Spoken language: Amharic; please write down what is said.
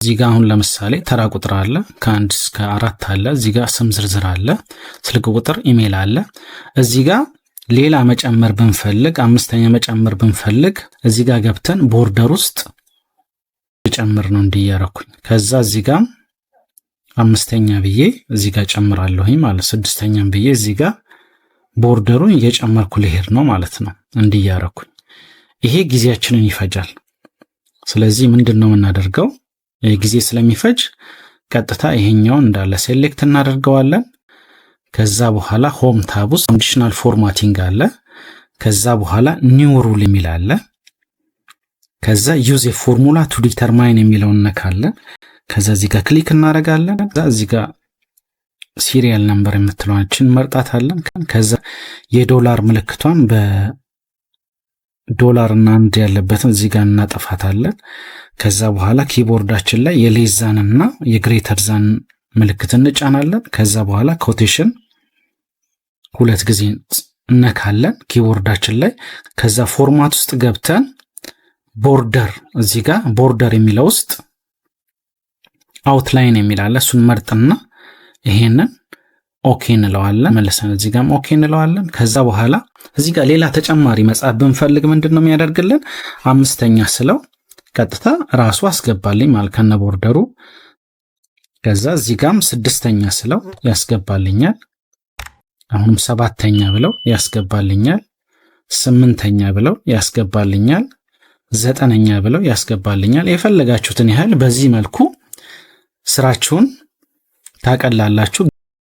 እዚህ ጋር አሁን ለምሳሌ ተራ ቁጥር አለ፣ ከ1 እስከ 4 አለ። እዚህ ጋር ስም ዝርዝር አለ፣ ስልክ ቁጥር፣ ኢሜል አለ። እዚህ ጋር ሌላ መጨመር ብንፈልግ፣ አምስተኛ መጨመር ብንፈልግ እዚህ ጋር ገብተን ቦርደር ውስጥ ጨምር ነው እንዲያረኩኝ። ከዛ እዚህ ጋር አምስተኛ ብዬ እዚህ ጋር ጨምራለሁኝ ማለት፣ ስድስተኛም ብዬ እዚህ ጋር ቦርደሩን እየጨመርኩ ልሄድ ነው ማለት ነው እንዲያረኩኝ። ይሄ ጊዜያችንን ይፈጃል። ስለዚህ ምንድነው የምናደርገው? ጊዜ ስለሚፈጅ ቀጥታ ይሄኛውን እንዳለ ሴሌክት እናደርገዋለን። ከዛ በኋላ ሆም ታብ ውስጥ ኮንዲሽናል ፎርማቲንግ አለ። ከዛ በኋላ ኒው ሩል የሚል አለ። ከዛ ዩዝ ኤ ፎርሙላ ቱ ዲተርማይን የሚለውን ነካለን። ከዛ እዚህ ጋር ክሊክ እናደርጋለን። ከዛ እዚህ ጋር ሲሪያል ነምበር የምትለዋችን መርጣታለን። ከዛ የዶላር ምልክቷን በዶላር እና አንድ ያለበትን እዚህ ጋር እናጠፋታለን። ከዛ በኋላ ኪቦርዳችን ላይ የሌዛን እና የግሬተር ዛን ምልክት እንጫናለን። ከዛ በኋላ ኮቴሽን 2 ጊዜ እነካለን ኪቦርዳችን ላይ። ከዛ ፎርማት ውስጥ ገብተን ቦርደር፣ እዚህ ጋር ቦርደር የሚለው ውስጥ አውትላይን የሚላለ እሱን መርጥና ይሄንን ኦኬ እንለዋለን። መልሰን እዚህ ጋርም ኦኬ እንለዋለን። ከዛ በኋላ እዚህ ጋር ሌላ ተጨማሪ መጻፍ ብንፈልግ ምንድነው የሚያደርግልን? አምስተኛ ስለው ቀጥታ ራሱ አስገባልኝ ማለት ከነ ቦርደሩ። ከዛ እዚህ ጋርም ስድስተኛ ስለው ያስገባልኛል። አሁንም ሰባተኛ ብለው ያስገባልኛል። ስምንተኛ ብለው ያስገባልኛል። 9ኛ ብለው ያስገባልኛል። የፈለጋችሁትን ያህል በዚህ መልኩ ስራችሁን ታቀላላችሁ።